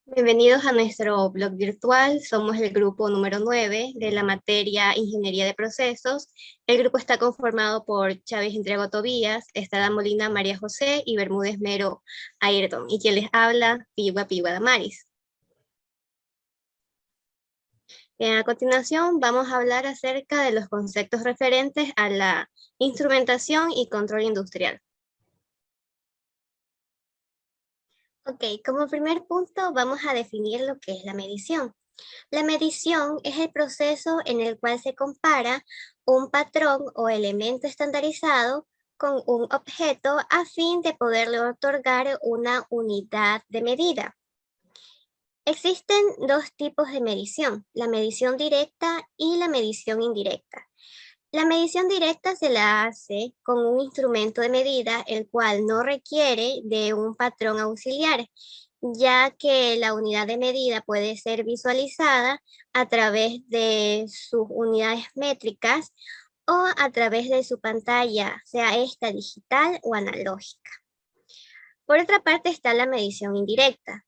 Bienvenidos a nuestro blog virtual. Somos el grupo número 9 de la materia Ingeniería de Procesos. El grupo está conformado por Chávez Entrego Tobías, Estrada Molina María José y Bermúdez Mero Ayrton. Y quien les habla, Piwa Damaris. A continuación vamos a hablar acerca de los conceptos referentes a la instrumentación y control industrial. Ok, como primer punto vamos a definir lo que es la medición. La medición es el proceso en el cual se compara un patrón o elemento estandarizado con un objeto a fin de poderle otorgar una unidad de medida. Existen dos tipos de medición, la medición directa y la medición indirecta. La medición directa se la hace con un instrumento de medida el cual no requiere de un patrón auxiliar, ya que la unidad de medida puede ser visualizada a través de sus unidades métricas o a través de su pantalla, sea esta digital o analógica. Por otra parte está la medición indirecta.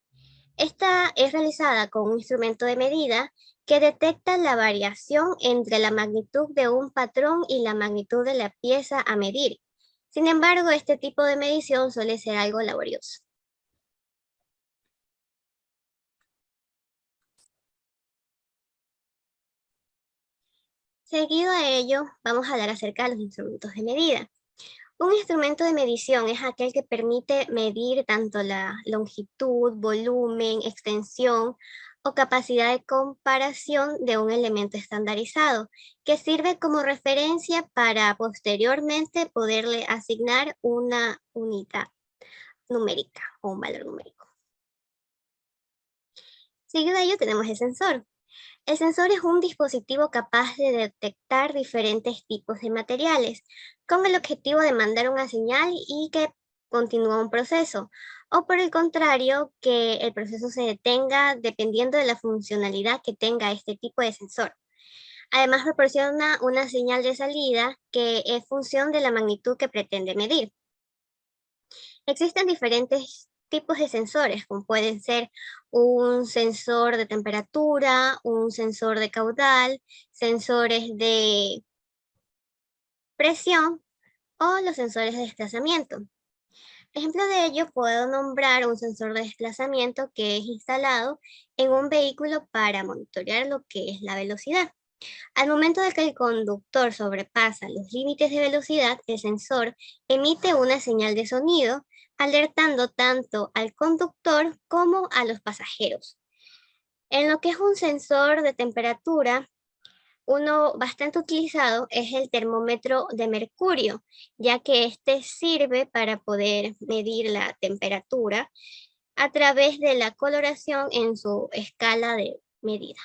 Esta es realizada con un instrumento de medida que detecta la variación entre la magnitud de un patrón y la magnitud de la pieza a medir. Sin embargo, este tipo de medición suele ser algo laborioso. Seguido a ello, vamos a hablar acerca de los instrumentos de medida. Un instrumento de medición es aquel que permite medir tanto la longitud, volumen, extensión o capacidad de comparación de un elemento estandarizado, que sirve como referencia para posteriormente poderle asignar una unidad numérica o un valor numérico. Seguido a ello tenemos el sensor. El sensor es un dispositivo capaz de detectar diferentes tipos de materiales con el objetivo de mandar una señal y que continúa un proceso, o por el contrario, que el proceso se detenga dependiendo de la funcionalidad que tenga este tipo de sensor. Además, proporciona una señal de salida que es función de la magnitud que pretende medir. Existen diferentes tipos de sensores, como pueden ser un sensor de temperatura, un sensor de caudal, sensores de presión o los sensores de desplazamiento. Ejemplo de ello, puedo nombrar un sensor de desplazamiento que es instalado en un vehículo para monitorear lo que es la velocidad. Al momento de que el conductor sobrepasa los límites de velocidad, el sensor emite una señal de sonido, alertando tanto al conductor como a los pasajeros. En lo que es un sensor de temperatura, uno bastante utilizado es el termómetro de mercurio, ya que este sirve para poder medir la temperatura a través de la coloración en su escala de medida.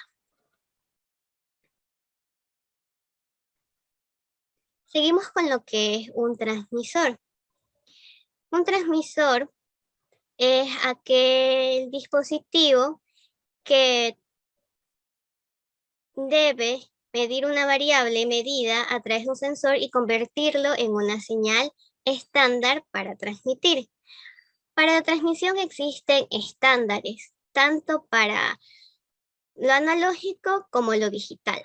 Seguimos con lo que es un transmisor. Un transmisor es aquel dispositivo que debe medir una variable medida a través de un sensor y convertirlo en una señal estándar para transmitir. Para la transmisión existen estándares, tanto para lo analógico como lo digital.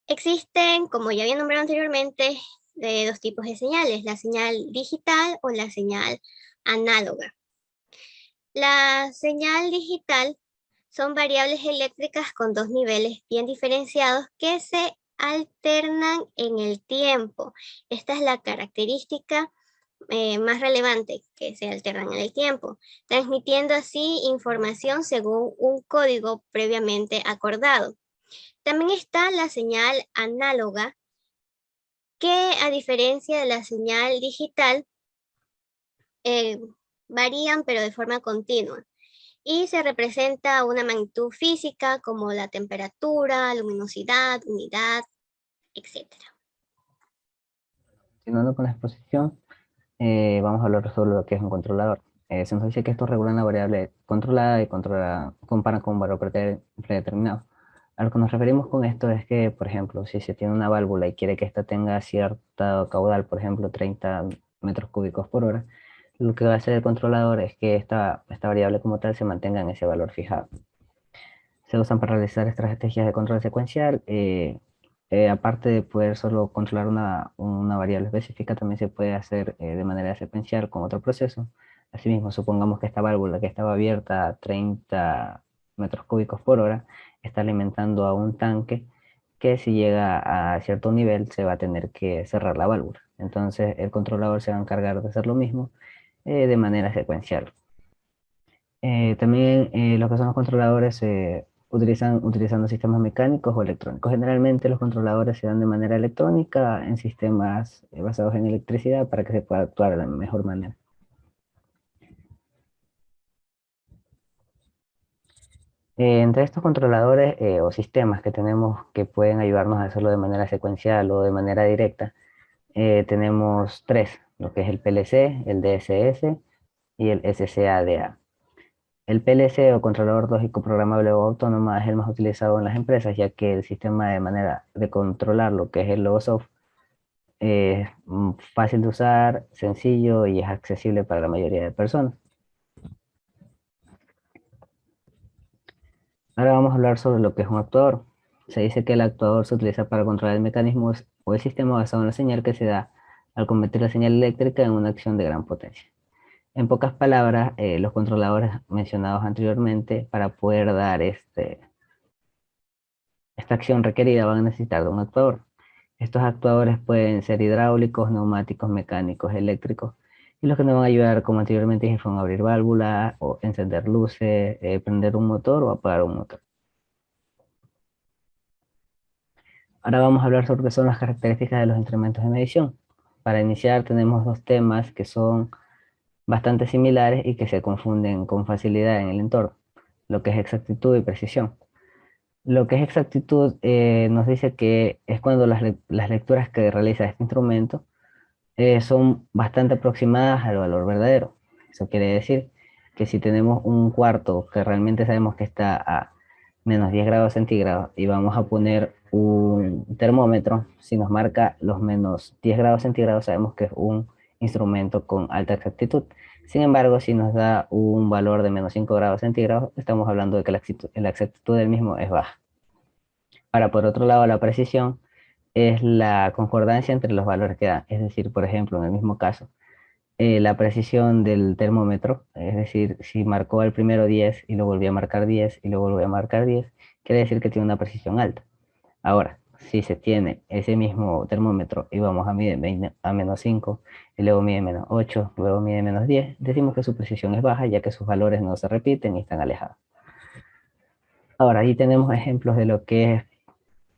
Existen, como ya había nombrado anteriormente, dos tipos de señales, la señal digital o la señal análoga. La señal digital son variables eléctricas con dos niveles bien diferenciados que se alternan en el tiempo. Esta es la característica más relevante, que se alternan en el tiempo, transmitiendo así información según un código previamente acordado. También está la señal análoga, que a diferencia de la señal digital, varían pero de forma continua y se representa una magnitud física como la temperatura, luminosidad, unidad, etc. Continuando con la exposición, vamos a hablar sobre lo que es un controlador. Se nos dice que esto regula una variable controlada y compara con un valor predeterminado. A lo que nos referimos con esto es que, por ejemplo, si se tiene una válvula y quiere que ésta tenga cierta caudal, por ejemplo, 30 metros cúbicos por hora, lo que va a hacer el controlador es que esta variable como tal se mantenga en ese valor fijado. Se usan para realizar estrategias de control secuencial. Aparte de poder solo controlar una variable específica, también se puede hacer de manera secuencial con otro proceso. Asimismo, supongamos que esta válvula que estaba abierta a 30 metros cúbicos por hora está alimentando a un tanque que si llega a cierto nivel se va a tener que cerrar la válvula. Entonces el controlador se va a encargar de hacer lo mismo de manera secuencial. También lo que son los controladores se utilizan utilizando sistemas mecánicos o electrónicos. Generalmente los controladores se dan de manera electrónica en sistemas basados en electricidad para que se pueda actuar de la mejor manera. Entre estos controladores o sistemas que tenemos que pueden ayudarnos a hacerlo de manera secuencial o de manera directa, tenemos tres, lo que es el PLC, el DSS y el SCADA. El PLC o controlador lógico programable o autónoma es el más utilizado en las empresas, ya que el sistema de manera de controlar lo que es el Logosoft es fácil de usar, sencillo y es accesible para la mayoría de personas. Ahora vamos a hablar sobre lo que es un actuador. Se dice que el actuador se utiliza para controlar el mecanismo o el sistema basado en la señal que se da al convertir la señal eléctrica en una acción de gran potencia. En pocas palabras, los controladores mencionados anteriormente, para poder dar esta acción requerida van a necesitar de un actuador. Estos actuadores pueden ser hidráulicos, neumáticos, mecánicos, eléctricos, y los que nos van a ayudar, como anteriormente dije, son abrir válvulas, o encender luces, prender un motor o apagar un motor. Ahora vamos a hablar sobre qué son las características de los instrumentos de medición. Para iniciar tenemos dos temas que son bastante similares y que se confunden con facilidad en el entorno, lo que es exactitud y precisión. Lo que es exactitud nos dice que es cuando las lecturas que realiza este instrumento son bastante aproximadas al valor verdadero. Eso quiere decir que si tenemos un cuarto que realmente sabemos que está a menos 10 grados centígrados y vamos a poner un termómetro, si nos marca los menos 10 grados centígrados, sabemos que es un instrumento con alta exactitud. Sin embargo, si nos da un valor de menos 5 grados centígrados, estamos hablando de que la exactitud del mismo es baja. Ahora, por otro lado, la precisión es la concordancia entre los valores que dan. Es decir, por ejemplo, en el mismo caso, la precisión del termómetro, es decir, si marcó al primero 10 y lo volvió a marcar 10 y luego volvió a marcar 10, quiere decir que tiene una precisión alta. Ahora, si se tiene ese mismo termómetro y vamos a medir a menos 5 y luego mide menos 8, luego mide menos 10, decimos que su precisión es baja ya que sus valores no se repiten y están alejados. Ahora, ahí tenemos ejemplos de lo que es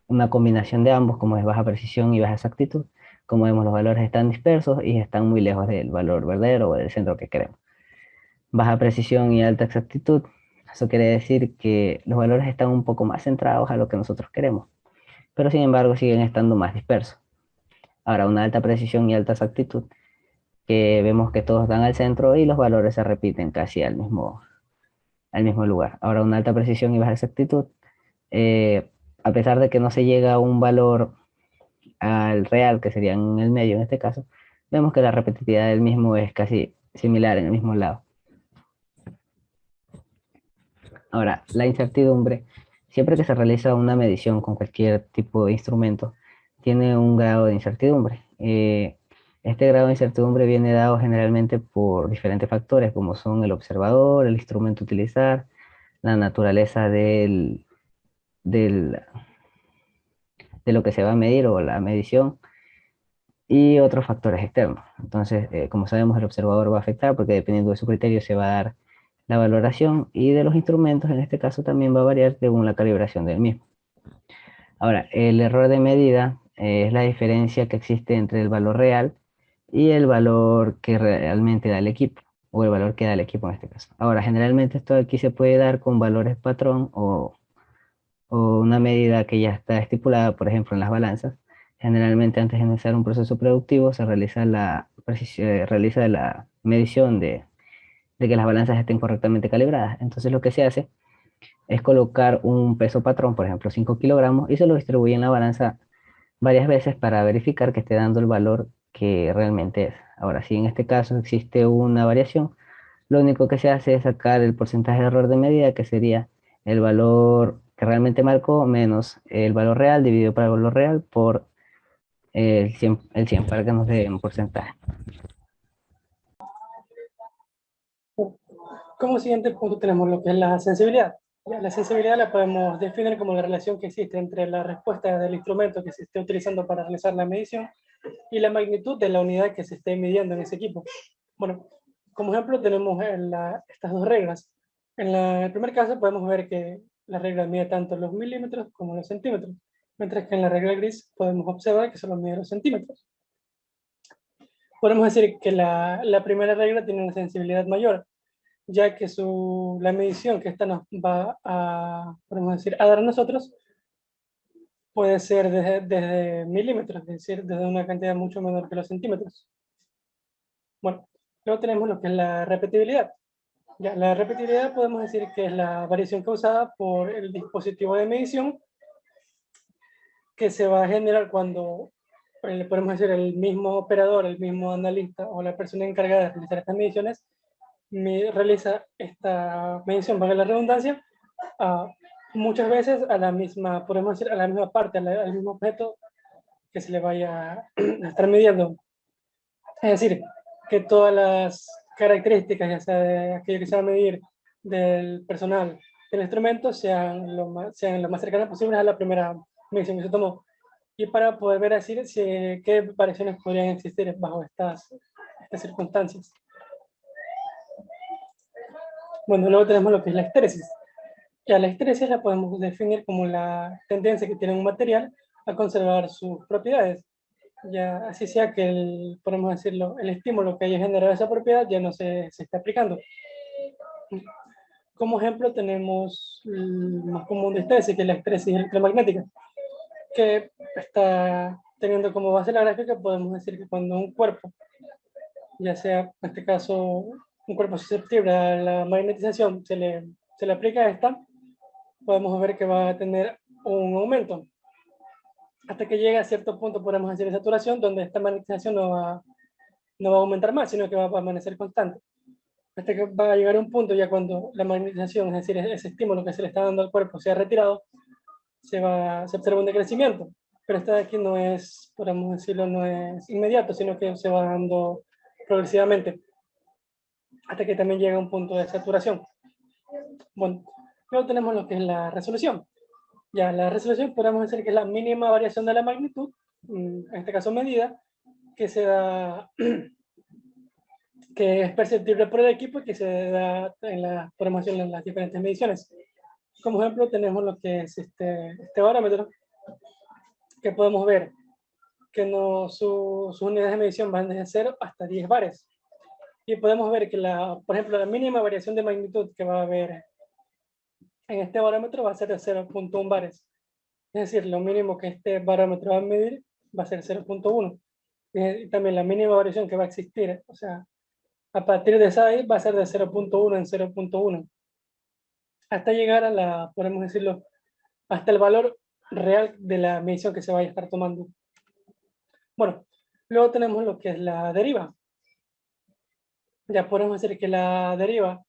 una combinación de ambos, como es baja precisión y baja exactitud. Como vemos, los valores están dispersos y están muy lejos del valor verdadero o del centro que queremos. Baja precisión y alta exactitud, eso quiere decir que los valores están un poco más centrados a lo que nosotros queremos, pero sin embargo siguen estando más dispersos. Ahora, una alta precisión y alta exactitud, que vemos que todos dan al centro y los valores se repiten casi al mismo lugar. Ahora, una alta precisión y baja exactitud, a pesar de que no se llega a un valor al real, que sería en el medio en este caso, vemos que la repetitividad del mismo es casi similar en el mismo lado. Ahora, la incertidumbre, siempre que se realiza una medición con cualquier tipo de instrumento, tiene un grado de incertidumbre. Este grado de incertidumbre viene dado generalmente por diferentes factores, como son el observador, el instrumento a utilizar, la naturaleza del- de lo que se va a medir o la medición, y otros factores externos. Entonces, como sabemos, el observador va a afectar porque dependiendo de su criterio se va a dar la valoración, y de los instrumentos en este caso también va a variar según la calibración del mismo. Ahora, el error de medida es la diferencia que existe entre el valor real y el valor que realmente da el equipo, o el valor que da el equipo en este caso. Ahora, generalmente esto aquí se puede dar con valores patrón o una medida que ya está estipulada, por ejemplo, en las balanzas. Generalmente antes de iniciar un proceso productivo se realiza la medición de que las balanzas estén correctamente calibradas. Entonces lo que se hace es colocar un peso patrón, por ejemplo 5 kilogramos, y se lo distribuye en la balanza varias veces para verificar que esté dando el valor que realmente es. Ahora, si en este caso existe una variación, lo único que se hace es sacar el porcentaje de error de medida, que sería el valor que realmente marcó menos el valor real dividido por el valor real por el 100 para que nos dé un porcentaje. Como siguiente punto tenemos lo que es la sensibilidad. Ya, la sensibilidad la podemos definir como la relación que existe entre la respuesta del instrumento que se esté utilizando para realizar la medición y la magnitud de la unidad que se esté midiendo en ese equipo. Bueno, como ejemplo tenemos estas dos reglas. En el primer caso podemos ver que la regla mide tanto los milímetros como los centímetros, mientras que en la regla gris podemos observar que solo mide los centímetros. Podemos decir que la primera regla tiene una sensibilidad mayor, ya que la medición que esta nos va a, podemos decir, a dar a nosotros puede ser desde milímetros, es decir, desde una cantidad mucho menor que los centímetros. Bueno, luego tenemos lo que es la repetibilidad. Ya, la repetibilidad podemos decir que es la variación causada por el dispositivo de medición que se va a generar cuando, podemos decir, el mismo operador, el mismo analista o la persona encargada de realizar estas mediciones realiza esta medición, valga la redundancia, muchas veces a la misma, podemos decir, a la misma parte, al mismo objeto que se le vaya a estar midiendo. Es decir, que todas las características, ya sea de aquello que se va a medir del personal del instrumento, sean lo más cercanas posibles a la primera medición que se tomó. Y para poder ver así qué variaciones podrían existir bajo estas circunstancias. Bueno, luego tenemos lo que es la estresis. Ya la estresis la podemos definir como la tendencia que tiene un material a conservar sus propiedades. Ya así sea que podemos decirlo, el estímulo que haya generado esa propiedad ya no se está aplicando. Como ejemplo tenemos el más común de estresis, que es la estresis electromagnética, que está teniendo como base la gráfica, podemos decir que cuando un cuerpo, ya sea en este caso un cuerpo susceptible a la magnetización, se le aplica esta, podemos ver que va a tener un aumento. Hasta que llegue a cierto punto, podemos decir, de saturación, donde esta magnetización no va a aumentar más, sino que va a permanecer constante. Hasta que va a llegar a un punto ya cuando la magnetización, es decir, ese estímulo que se le está dando al cuerpo, se ha retirado, se observa un decrecimiento. Pero esta de aquí no es, podemos decirlo, no es inmediato, sino que se va dando progresivamente, hasta que también llega a un punto de saturación. Bueno, luego tenemos lo que es la resolución. Ya, la resolución podemos decir que es la mínima variación de la magnitud, en este caso medida, que se da, que es perceptible por el equipo y que se da podemos decir, en las diferentes mediciones. Como ejemplo tenemos lo que es este barómetro, que podemos ver que sus unidades de medición van desde 0 hasta 10 bares. Y podemos ver que, por ejemplo, la mínima variación de magnitud que va a haber en este barómetro va a ser de 0.1 bares. Es decir, lo mínimo que este barómetro va a medir va a ser 0.1. Y también la mínima variación que va a existir, o sea, a partir de esa va a ser de 0.1 en 0.1. Hasta llegar podemos decirlo, hasta el valor real de la medición que se vaya a estar tomando. Bueno, luego tenemos lo que es la deriva. Ya podemos decir que la deriva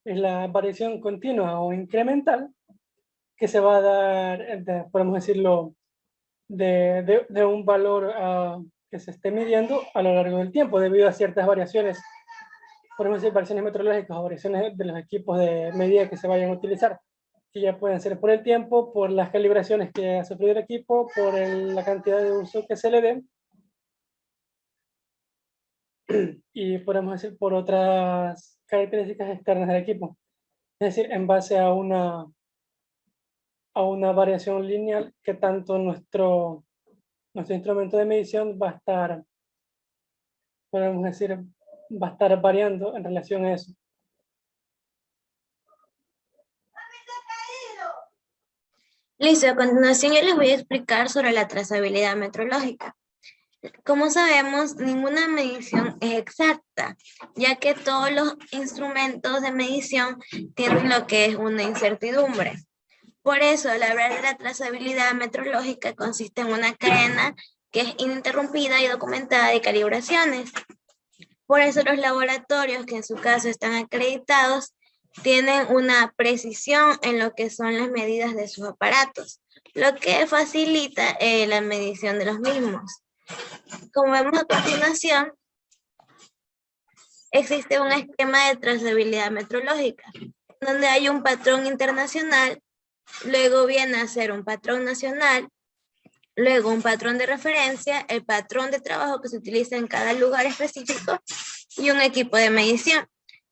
es la variación continua o incremental que se va a dar, podemos decirlo, de un valor que se esté midiendo a lo largo del tiempo, debido a ciertas variaciones, podemos decir variaciones meteorológicas o variaciones de los equipos de medida que se vayan a utilizar, que ya pueden ser por el tiempo, por las calibraciones que ha sufrido el equipo, por la cantidad de uso que se le dé, y podemos decir por otras características externas del equipo. Es decir, en base a una variación lineal que tanto nuestro instrumento de medición va a estar, podemos decir, va a estar variando en relación a eso. Listo, a continuación yo les voy a explicar sobre la trazabilidad metrológica. Como sabemos, ninguna medición es exacta, ya que todos los instrumentos de medición tienen lo que es una incertidumbre. Por eso, al hablar de la trazabilidad metrológica consiste en una cadena que es ininterrumpida y documentada de calibraciones. Por eso los laboratorios que en su caso están acreditados tienen una precisión en lo que son las medidas de sus aparatos, lo que facilita la medición de los mismos. Como vemos a continuación, existe un esquema de trazabilidad metrológica, donde hay un patrón internacional, luego viene a ser un patrón nacional, luego un patrón de referencia, el patrón de trabajo que se utiliza en cada lugar específico y un equipo de medición.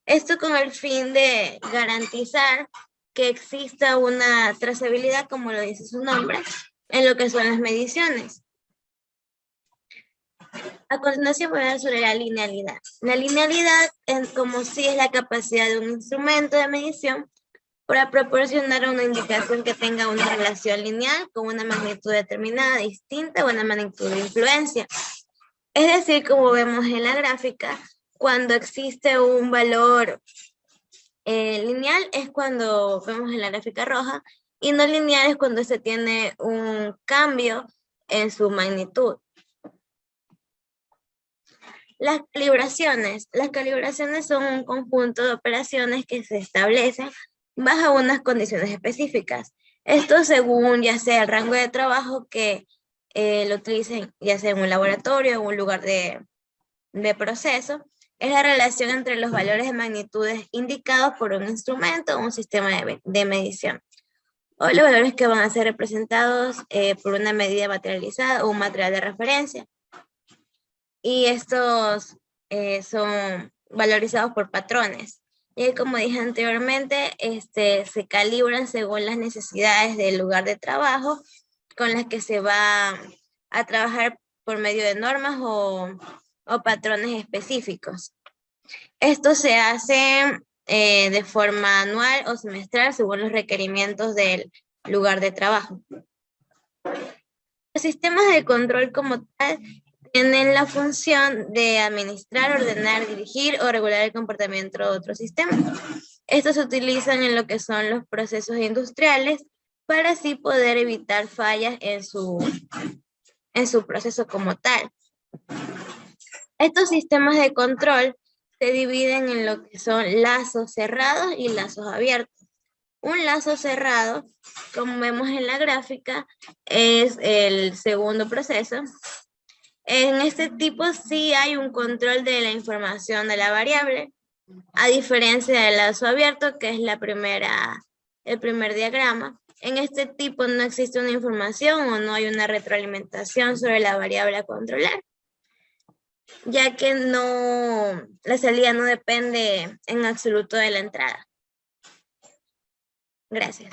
Esto con el fin de garantizar que exista una trazabilidad, como lo dice su nombre, en lo que son las mediciones. A continuación voy a hablar sobre la linealidad. La linealidad, como sí, es la capacidad de un instrumento de medición para proporcionar una indicación que tenga una relación lineal con una magnitud determinada, distinta o una magnitud de influencia. Es decir, como vemos en la gráfica, cuando existe un valor lineal es cuando vemos en la gráfica roja, y no lineal es cuando se tiene un cambio en su magnitud. Las calibraciones son un conjunto de operaciones que se establecen bajo unas condiciones específicas. Esto según ya sea el rango de trabajo que lo utilicen, ya sea en un laboratorio o un lugar de proceso, es la relación entre los valores de magnitudes indicados por un instrumento o un sistema de medición, o los valores que van a ser representados por una medida materializada o un material de referencia. Y estos son valorizados por patrones. Y como dije anteriormente, se calibran según las necesidades del lugar de trabajo con las que se va a trabajar por medio de normas o patrones específicos. Esto se hace de forma anual o semestral según los requerimientos del lugar de trabajo. Los sistemas de control como tal tienen la función de administrar, ordenar, dirigir o regular el comportamiento de otros sistemas. Estos se utilizan en lo que son los procesos industriales para así poder evitar fallas en su proceso como tal. Estos sistemas de control se dividen en lo que son lazos cerrados y lazos abiertos. Un lazo cerrado, como vemos en la gráfica, es el segundo proceso. En este tipo sí hay un control de la información de la variable, a diferencia del lazo abierto, que es el primer diagrama. En este tipo no existe una información o no hay una retroalimentación sobre la variable a controlar, ya que la salida no depende en absoluto de la entrada. Gracias.